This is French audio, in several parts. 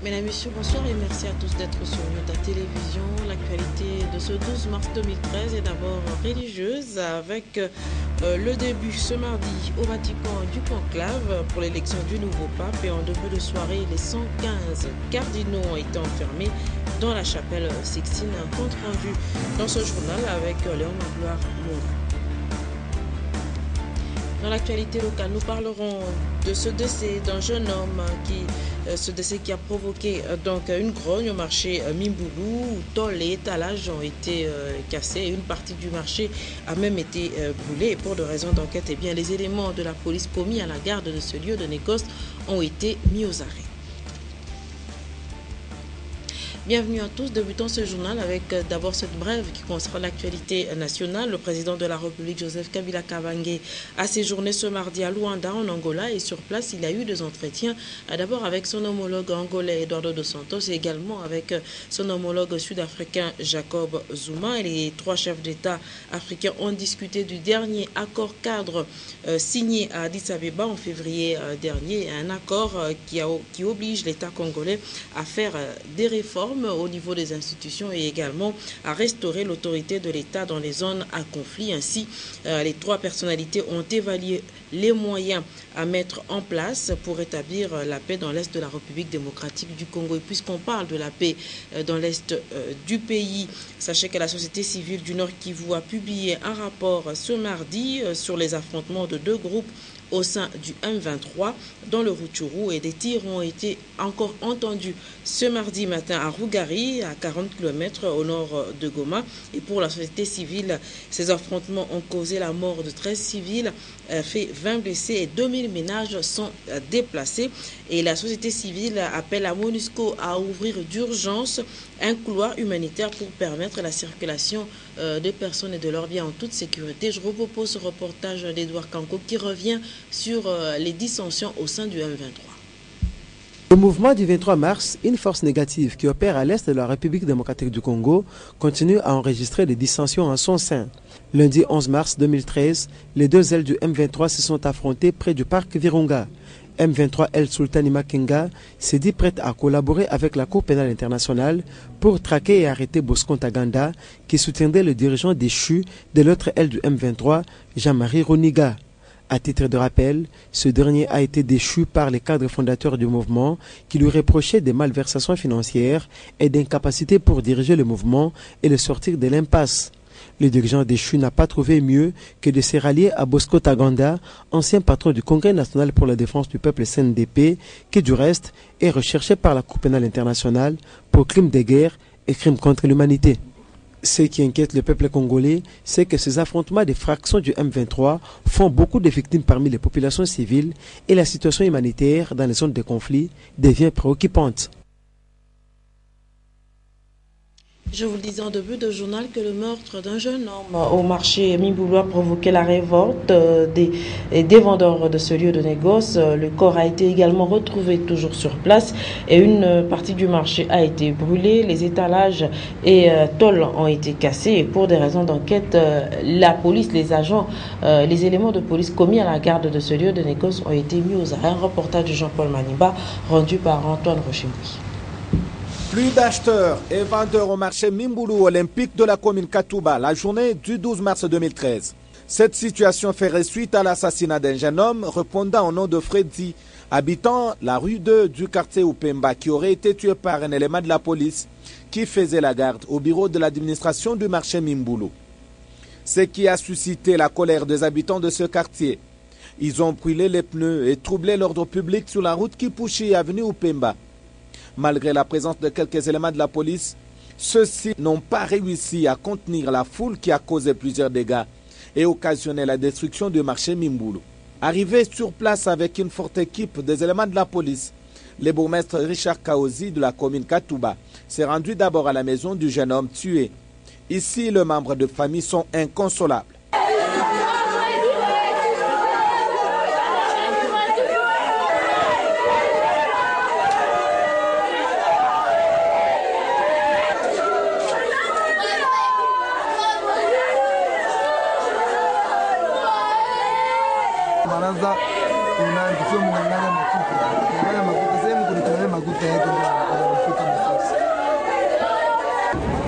Mesdames, Messieurs, bonsoir et merci à tous d'être sur notre télévision. L'actualité de ce 12 mars 2013 est d'abord religieuse avec le début ce mardi au Vatican du conclave pour l'élection du nouveau pape et en début de soirée, les 115 cardinaux ont été enfermés dans la chapelle Sixtine. Un compte rendu dans ce journal avec Léon Magloire Moura. Dans l'actualité locale, nous parlerons de ce décès d'un jeune homme ce décès qui a provoqué donc une grogne au marché Mimboulou où tôles et étalages ont été cassés et une partie du marché a même été brûlée. Et pour des raisons d'enquête, eh bien, les éléments de la police commis à la garde de ce lieu de négoce ont été mis aux arrêts. Bienvenue à tous. Débutons ce journal avec d'abord cette brève qui concerne l'actualité nationale. Le président de la République, Joseph Kabila Kabange, a séjourné ce mardi à Luanda, en Angola, et sur place, il a eu des entretiens d'abord avec son homologue angolais Eduardo dos Santos et également avec son homologue sud-africain Jacob Zuma. Et les trois chefs d'État africains ont discuté du dernier accord cadre signé à Addis Abeba en février dernier, un accord qui oblige l'État congolais à faire des réformes au niveau des institutions et également à restaurer l'autorité de l'État dans les zones à conflit. Ainsi, les trois personnalités ont évalué les moyens à mettre en place pour rétablir la paix dans l'Est de la République démocratique du Congo. Et puisqu'on parle de la paix dans l'Est du pays, sachez que la société civile du Nord Kivu a publié un rapport ce mardi sur les affrontements de deux groupes au sein du M23 dans le Rutshuru et des tirs ont été encore entendus ce mardi matin à Rougari, à 40 km au nord de Goma. Et pour la société civile, ces affrontements ont causé la mort de 13 civils, fait 20 blessés et 2000 ménages sont déplacés. Et la société civile appelle à MONUSCO à ouvrir d'urgence un couloir humanitaire pour permettre la circulation des personnes et de leurs biens en toute sécurité. Je repropose ce reportage d'Edouard Kanko qui revient sur les dissensions au sein du M23. Le mouvement du 23 mars, une force négative qui opère à l'est de la République démocratique du Congo, continue à enregistrer des dissensions en son sein. Lundi 11 mars 2013, les deux ailes du M23 se sont affrontées près du parc Virunga. M23 El Sultani Makenga s'est dit prête à collaborer avec la Cour pénale internationale pour traquer et arrêter Bosco Ntaganda, qui soutiendrait le dirigeant déchu de l'autre aile du M23, Jean-Marie Roniga. À titre de rappel, ce dernier a été déchu par les cadres fondateurs du mouvement qui lui reprochaient des malversations financières et d'incapacité pour diriger le mouvement et le sortir de l'impasse. Le dirigeant déchu n'a pas trouvé mieux que de se rallier à Bosco Ntaganda, ancien patron du Congrès national pour la défense du peuple CNDP, qui du reste est recherché par la Cour pénale internationale pour crimes de guerre et crimes contre l'humanité. Ce qui inquiète le peuple congolais, c'est que ces affrontements des fractions du M23 font beaucoup de victimes parmi les populations civiles et la situation humanitaire dans les zones de conflit devient préoccupante. Je vous le disais en début de journal que le meurtre d'un jeune homme au marché Mimboulou a provoqué la révolte des vendeurs de ce lieu de négoce. Le corps a été également retrouvé toujours sur place et une partie du marché a été brûlée. Les étalages et tôles ont été cassés et pour des raisons d'enquête, la police, les agents, les éléments de police commis à la garde de ce lieu de négoce ont été mis aux arrêts. Un reportage de Jean-Paul Maniba rendu par Antoine Rochimboui. Plus d'acheteurs et vendeurs au marché Mimboulou olympique de la commune Katouba la journée du 12 mars 2013. Cette situation ferait suite à l'assassinat d'un jeune homme répondant au nom de Freddy, habitant la rue 2 du quartier Upemba, qui aurait été tué par un élément de la police qui faisait la garde au bureau de l'administration du marché Mimboulou. Ce qui a suscité la colère des habitants de ce quartier. Ils ont brûlé les pneus et troublé l'ordre public sur la route Kipushi avenue Upemba. Malgré la présence de quelques éléments de la police, ceux-ci n'ont pas réussi à contenir la foule qui a causé plusieurs dégâts et occasionné la destruction du marché Mimboulou. Arrivé sur place avec une forte équipe des éléments de la police, le bourgmestre Richard Kaozi de la commune Katouba s'est rendu d'abord à la maison du jeune homme tué. Ici, les membres de famille sont inconsolables.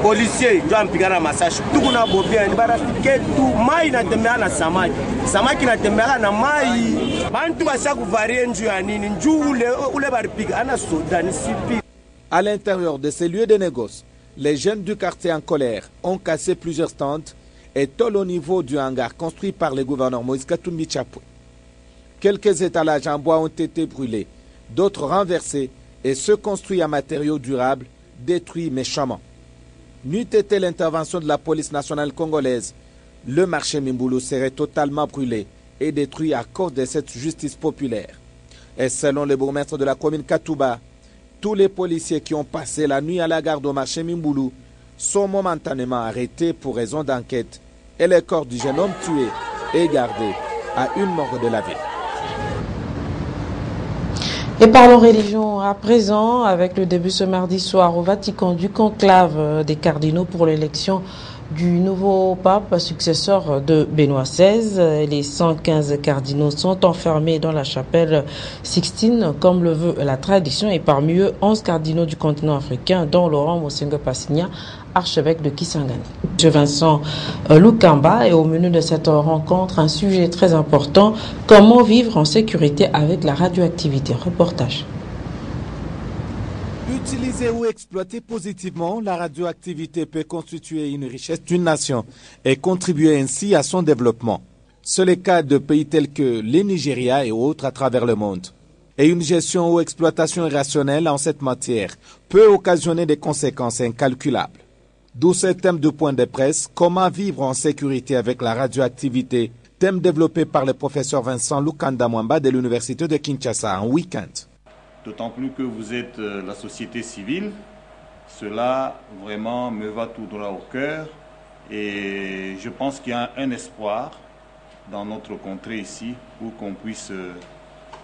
policier ndio ampigana masashi tuku na bobia ni barafike tu mai inatembea na samaki inatembea na mai bantu basa kuvarie njuu ya nini njuu ule baripiga ana soda ni sipi. À l'intérieur de ces lieux de négoce, les jeunes du quartier en colère ont cassé plusieurs stands et tôle au niveau du hangar construit par le gouverneur Moïse Katumbi Chapwe. Quelques étalages en bois ont été brûlés, d'autres renversés et ceux construits en matériaux durables détruits méchamment. N'eût été l'intervention de la police nationale congolaise, le marché Mimbulu serait totalement brûlé et détruit à cause de cette justice populaire. Et selon le bourgmestre de la commune Katouba, tous les policiers qui ont passé la nuit à la garde au marché Mimbulu sont momentanément arrêtés pour raison d'enquête et le corps du jeune homme tué est gardé à une morgue de la ville. Et parlons religion à présent, avec le début ce mardi soir au Vatican du conclave des cardinaux pour l'élection du nouveau pape successeur de Benoît XVI. Les 115 cardinaux sont enfermés dans la chapelle Sixtine, comme le veut la tradition, et parmi eux 11 cardinaux du continent africain, dont Laurent Mosengo Passigna, archevêque de Kisangani. M. Vincent Lukamba est au menu de cette rencontre un sujet très important: comment vivre en sécurité avec la radioactivité. Reportage. Utiliser ou exploiter positivement la radioactivité peut constituer une richesse d'une nation et contribuer ainsi à son développement. C'est le cas de pays tels que le Nigeria et autres à travers le monde. Et une gestion ou exploitation irrationnelle en cette matière peut occasionner des conséquences incalculables. D'où ce thème de point de presse: comment vivre en sécurité avec la radioactivité, thème développé par le professeur Vincent Lukanda Mwamba de l'université de Kinshasa en week-end. D'autant plus que vous êtes la société civile, cela vraiment me va tout droit au cœur et je pense qu'il y a un espoir dans notre contrée ici pour qu'on puisse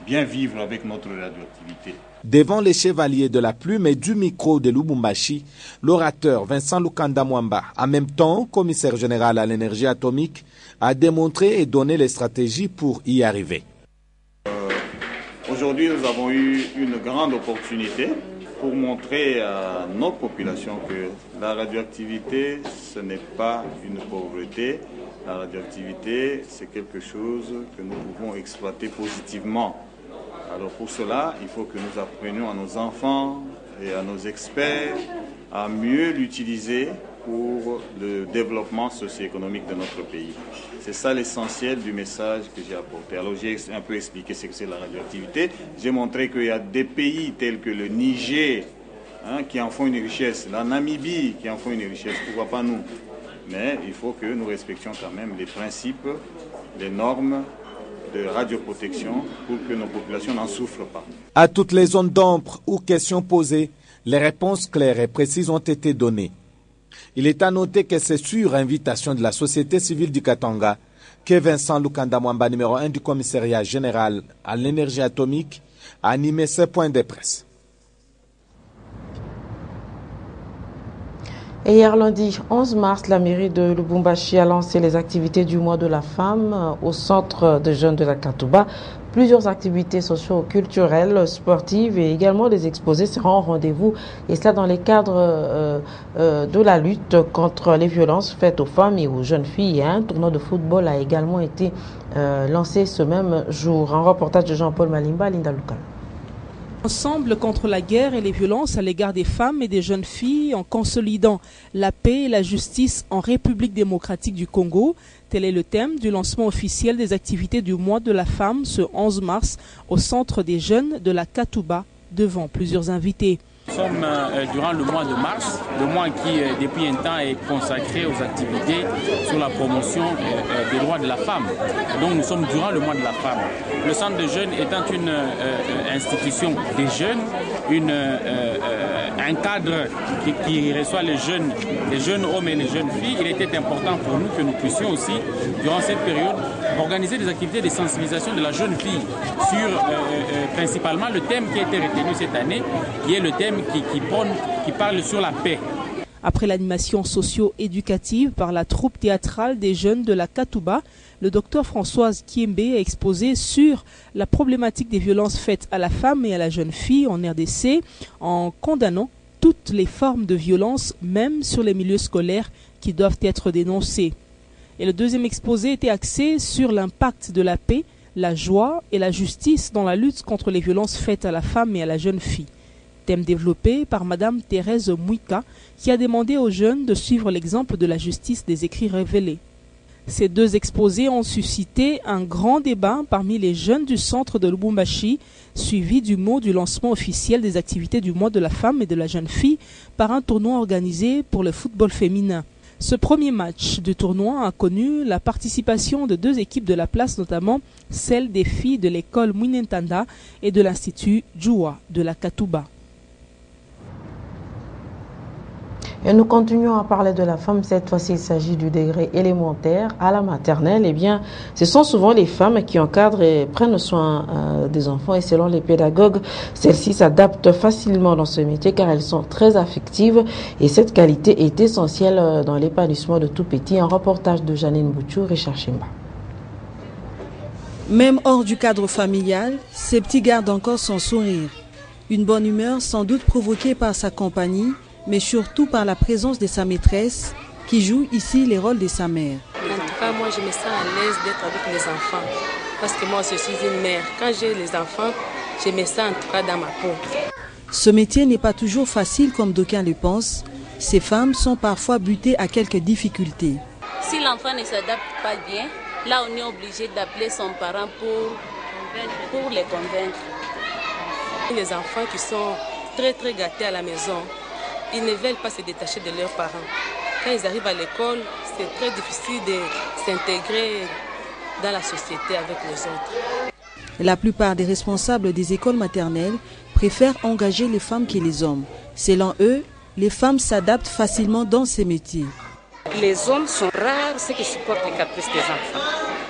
bien vivre avec notre radioactivité. Devant les chevaliers de la plume et du micro de Lubumbashi, l'orateur Vincent Lukanda Mwamba, en même temps commissaire général à l'énergie atomique, a démontré et donné les stratégies pour y arriver. Aujourd'hui, nous avons eu une grande opportunité pour montrer à notre population que la radioactivité, ce n'est pas une pauvreté. La radioactivité, c'est quelque chose que nous pouvons exploiter positivement. Alors pour cela, il faut que nous apprenions à nos enfants et à nos experts à mieux l'utiliser pour le développement socio-économique de notre pays. C'est ça l'essentiel du message que j'ai apporté. Alors j'ai un peu expliqué ce que c'est la radioactivité. J'ai montré qu'il y a des pays tels que le Niger qui en font une richesse, la Namibie qui en font une richesse, pourquoi pas nous? Mais il faut que nous respections quand même les principes, les normes de radioprotection pour que nos populations n'en souffrent pas. À toutes les zones d'ombre ou questions posées, les réponses claires et précises ont été données. Il est à noter que c'est sur invitation de la société civile du Katanga que Vincent Lukanda Mwamba, numéro 1 du commissariat général à l'énergie atomique, a animé ce point de presse. Et hier lundi 11 mars, la mairie de Lubumbashi a lancé les activités du mois de la femme au centre de jeunes de la Katouba. Plusieurs activités socio-culturelles, sportives et également des exposés seront au rendez-vous, et cela dans les cadres de la lutte contre les violences faites aux femmes et aux jeunes filles. Un tournoi de football a également été lancé ce même jour. Un reportage de Jean-Paul Malimba, Linda Lucal. Ensemble contre la guerre et les violences à l'égard des femmes et des jeunes filles, en consolidant la paix et la justice en République démocratique du Congo. Tel est le thème du lancement officiel des activités du mois de la femme ce 11 mars au centre des jeunes de la Katouba devant plusieurs invités. Nous sommes durant le mois de mars, le mois qui depuis un temps est consacré aux activités sur la promotion des droits de la femme. Donc nous sommes durant le mois de la femme. Le centre de jeunes étant une institution des jeunes, un cadre qui reçoit les jeunes hommes et les jeunes filles, il était important pour nous que nous puissions aussi, durant cette période, organiser des activités de sensibilisation de la jeune fille sur principalement le thème qui a été retenu cette année, qui est le thème qui parle sur la paix. Après l'animation socio-éducative par la troupe théâtrale des jeunes de la Katouba, le docteur Françoise Kiembe a exposé sur la problématique des violences faites à la femme et à la jeune fille en RDC en condamnant toutes les formes de violence, même sur les milieux scolaires, qui doivent être dénoncées. Et le deuxième exposé était axé sur l'impact de la paix, la joie et la justice dans la lutte contre les violences faites à la femme et à la jeune fille. Thème développé par Madame Thérèse Mouika, qui a demandé aux jeunes de suivre l'exemple de la justice des écrits révélés. Ces deux exposés ont suscité un grand débat parmi les jeunes du centre de Lubumbashi, suivi du mot du lancement officiel des activités du mois de la femme et de la jeune fille par un tournoi organisé pour le football féminin. Ce premier match du tournoi a connu la participation de deux équipes de la place, notamment celle des filles de l'école Mwinentanda et de l'institut Djoua de la Katouba. Et nous continuons à parler de la femme. Cette fois-ci, il s'agit du degré élémentaire à la maternelle. Eh bien, ce sont souvent les femmes qui encadrent et prennent soin des enfants. Et selon les pédagogues, celles-ci s'adaptent facilement dans ce métier car elles sont très affectives. Et cette qualité est essentielle dans l'épanouissement de tout petit. Un reportage de Janine Bouchou, Richard Chimba. Même hors du cadre familial, ces petits gardent encore son sourire. Une bonne humeur sans doute provoquée par sa compagnie, mais surtout par la présence de sa maîtresse, qui joue ici les rôles de sa mère. En tout cas, moi, je me sens à l'aise d'être avec les enfants, parce que moi, je suis une mère. Quand j'ai les enfants, je me sens en tout cas dans ma peau. Ce métier n'est pas toujours facile comme d'aucuns le pensent. Ces femmes sont parfois butées à quelques difficultés. Si l'enfant ne s'adapte pas bien, là, on est obligé d'appeler son parent pour les convaincre. Les enfants qui sont très gâtés à la maison, ils ne veulent pas se détacher de leurs parents. Quand ils arrivent à l'école, c'est très difficile de s'intégrer dans la société avec les autres. La plupart des responsables des écoles maternelles préfèrent engager les femmes que les hommes. Selon eux, les femmes s'adaptent facilement dans ces métiers. Les hommes sont rares ceux qui supportent les caprices des enfants.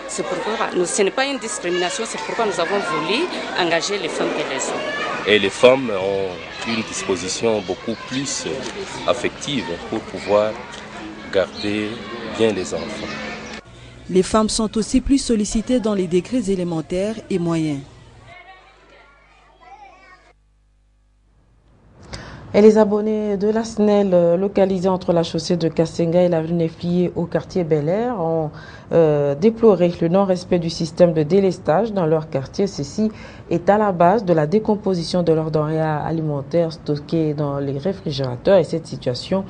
C'est pourquoi ce n'est pas une discrimination, c'est pourquoi nous avons voulu engager les femmes que les hommes. Et les femmes ont une disposition beaucoup plus affective pour pouvoir garder bien les enfants. Les femmes sont aussi plus sollicitées dans les décrets élémentaires et moyens. Et les abonnés de la SNEL localisés entre la chaussée de Kasenga et l'avenue Neflier au quartier Bel Air ont déploré le non-respect du système de délestage dans leur quartier. Ceci est à la base de la décomposition de leurs denrées alimentaires stockées dans les réfrigérateurs. Et cette situation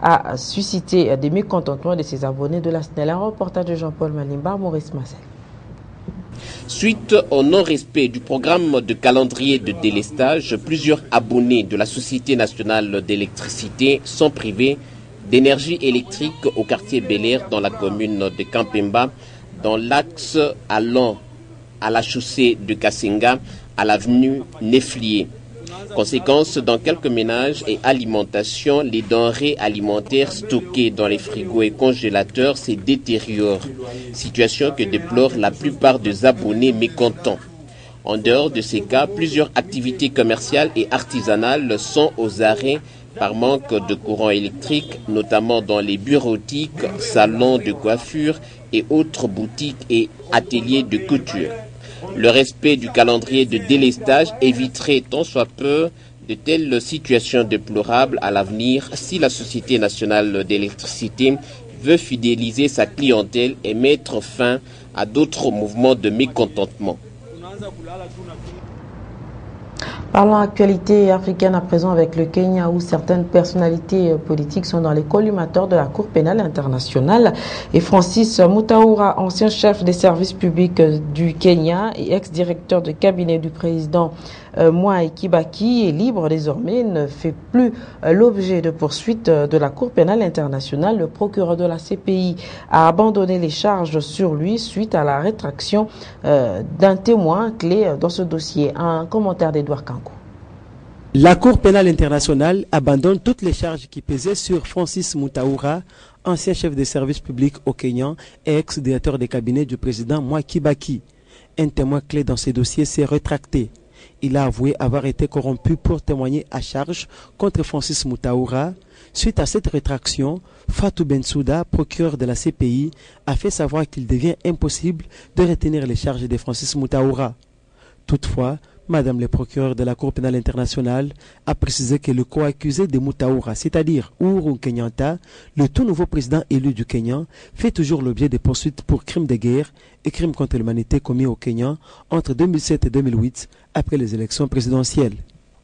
a suscité des mécontentements de ces abonnés de la SNEL. Un reportage de Jean-Paul Malimba, Maurice Marcel. Suite au non-respect du programme de calendrier de délestage, plusieurs abonnés de la Société nationale d'électricité sont privés d'énergie électrique au quartier Bel Air dans la commune de Kampemba, dans l'axe allant à la chaussée de Kasenga à l'avenue Neflier. Conséquence, dans quelques ménages et alimentations, les denrées alimentaires stockées dans les frigos et congélateurs se détériorent, situation que déplorent la plupart des abonnés mécontents. En dehors de ces cas, plusieurs activités commerciales et artisanales sont aux arrêts par manque de courant électrique, notamment dans les bureautiques, salons de coiffure et autres boutiques et ateliers de couture. Le respect du calendrier de délestage éviterait tant soit peu de telles situations déplorables à l'avenir si la Société nationale d'électricité veut fidéliser sa clientèle et mettre fin à d'autres mouvements de mécontentement. Parlons actualité africaine à présent avec le Kenya où certaines personnalités politiques sont dans les collimateurs de la Cour pénale internationale. Et Francis Mutaura, ancien chef des services publics du Kenya et ex-directeur de cabinet du président Mwai Kibaki, est libre désormais, ne fait plus l'objet de poursuites de la Cour pénale internationale. Le procureur de la CPI a abandonné les charges sur lui suite à la rétraction d'un témoin clé dans ce dossier. Un commentaire d'Edouard Kanko. La Cour pénale internationale abandonne toutes les charges qui pesaient sur Francis Mutaura, ancien chef des services publics au Kenya et ex-directeur des cabinets du président Mwai Kibaki. Un témoin clé dans ces dossiers s'est rétracté. Il a avoué avoir été corrompu pour témoigner à charge contre Francis Mutaura. Suite à cette rétraction, Fatou Bensouda, procureur de la CPI, a fait savoir qu'il devient impossible de retenir les charges de Francis Mutaura. Toutefois, Madame le procureur de la Cour pénale internationale a précisé que le co-accusé de Moutaoura, c'est-à-dire Uhuru Kenyatta, le tout nouveau président élu du Kenya, fait toujours l'objet de poursuites pour crimes de guerre et crimes contre l'humanité commis au Kenya entre 2007 et 2008 après les élections présidentielles.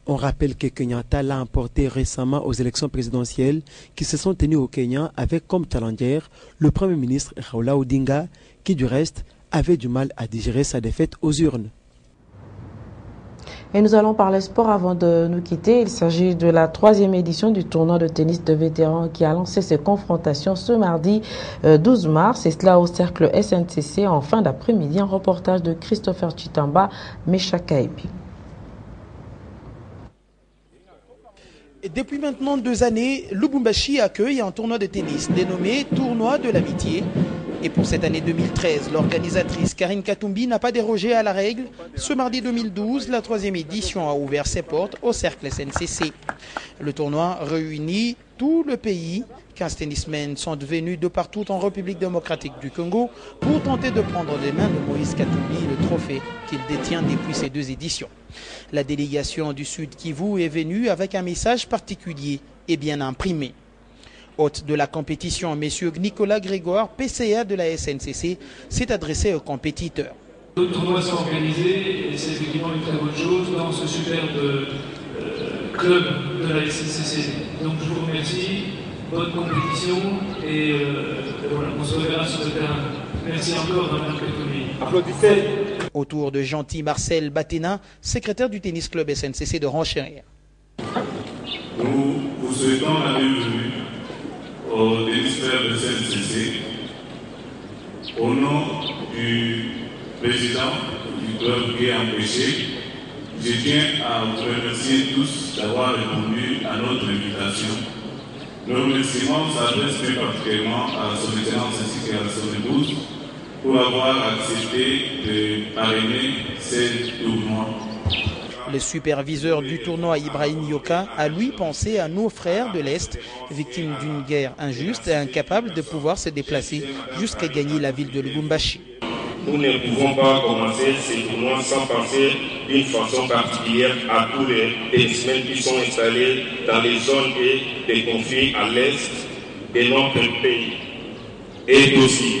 On rappelle que Kenyatta l'a emporté récemment aux élections présidentielles qui se sont tenues au Kenya avec comme challenger le Premier ministre Raila Odinga qui du reste avait du mal à digérer sa défaite aux urnes. Et nous allons parler sport avant de nous quitter. Il s'agit de la 3e édition du tournoi de tennis de vétérans qui a lancé ses confrontations ce mardi 12 mars. Et cela au cercle SNCC en fin d'après-midi. Un reportage de Christopher Chitamba, Meshakaepi. Depuis maintenant 2 années, Lubumbashi accueille un tournoi de tennis dénommé Tournoi de l'amitié. Et pour cette année 2013, l'organisatrice Karine Katumbi n'a pas dérogé à la règle. Ce mardi 2012, la 3e édition a ouvert ses portes au cercle SNCC. Le tournoi réunit tout le pays. 15 tennismen sont venus de partout en République démocratique du Congo pour tenter de prendre des mains de Moïse Katumbi le trophée qu'il détient depuis ces 2 éditions. La délégation du Sud Kivu est venue avec un message particulier et bien imprimé. Hôte de la compétition, M. Nicolas Grégoire, PCA de la SNCC, s'est adressé aux compétiteurs. D'autres tournois sont organisés et c'est effectivement une très bonne chose dans ce superbe club de la SNCC. Donc je vous remercie, bonne compétition et voilà, on se reverra sur le terrain. Merci encore, Mme Katumbi. Applaudissez. Autour de Gentil Marcel Baténa, secrétaire du tennis club SNCC de Rancherière. Nous vous souhaitons la bienvenue au tennis club de SNCC. Au nom du président du club qui est empêché, je tiens à vous remercier tous d'avoir répondu à notre invitation. Le remerciement s'adresse plus particulièrement à son excellence ainsi qu'à son épouse pour avoir accepté de parrainer ces tournois. Le superviseur du tournoi, Ibrahim Yoka, a lui pensé à nos frères de l'Est, victimes d'une guerre injuste et incapables de pouvoir se déplacer jusqu'à gagner la ville de Lubumbashi. Nous ne pouvons pas commencer ces tournois sans penser d'une façon particulière à tous les tennismen qui sont installés dans les zones de conflit à l'Est de notre pays. Et aussi,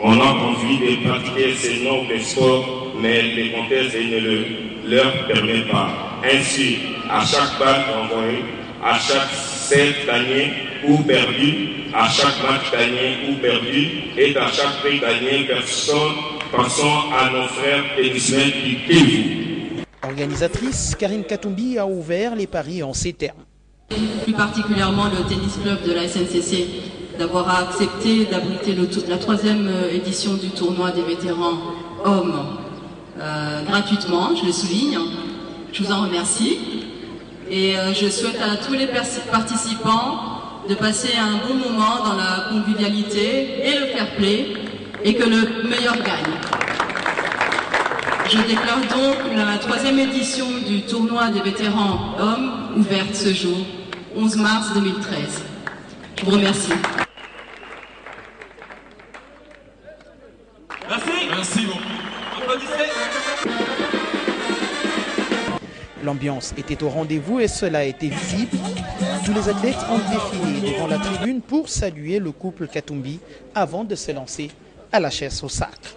on a envie de pratiquer ces nobles sports, mais le contexte ne leur permet pas. Ainsi, à chaque balle envoyée, à chaque set gagné ou perdu, à chaque match gagné ou perdu, et à chaque prix gagné, pensons à nos frères tennismen du Kivu. Organisatrice, Karine Katumbi a ouvert les paris en ces termes. Plus particulièrement le tennis club de la SNCC d'avoir accepté d'abriter la 3e édition du tournoi des vétérans hommes gratuitement, je le souligne. Je vous en remercie et je souhaite à tous les participants de passer un bon moment dans la convivialité et le fair play et que le meilleur gagne. Je déclare donc la 3e édition du tournoi des vétérans hommes ouverte ce jour, 11 mars 2013. Je vous remercie. Merci. Merci beaucoup. Applaudissez. L'ambiance était au rendez-vous et cela a été visible. Tous les athlètes ont défilé devant la tribune pour saluer le couple Katumbi avant de se lancer à la chasse au sacre.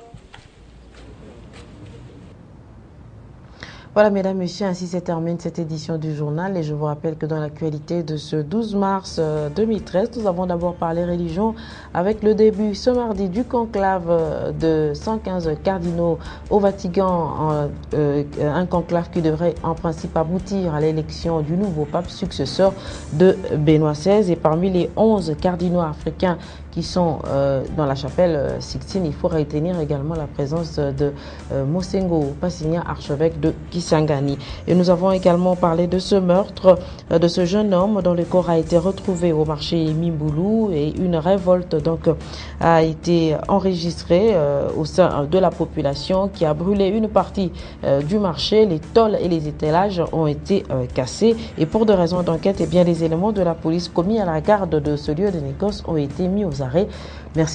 Voilà, mesdames, messieurs, ainsi se termine cette édition du journal. Et je vous rappelle que dans l'actualité de ce 12 mars 2013, nous avons d'abord parlé religion avec le début ce mardi du conclave de 115 cardinaux au Vatican. Un conclave qui devrait en principe aboutir à l'élection du nouveau pape successeur de Benoît XVI. Et parmi les 11 cardinaux africains qui sont dans la chapelle Sixtine, il faut retenir également la présence de Mosengo Passigna, archevêque de Kisangani. Et nous avons également parlé de ce meurtre de ce jeune homme dont le corps a été retrouvé au marché Mimboulou et une révolte donc a été enregistrée au sein de la population qui a brûlé une partie du marché. Les tôles et les étalages ont été cassés et pour des raisons d'enquête, eh bien les éléments de la police commis à la garde de ce lieu de négoce ont été mis aux arrêts. Merci.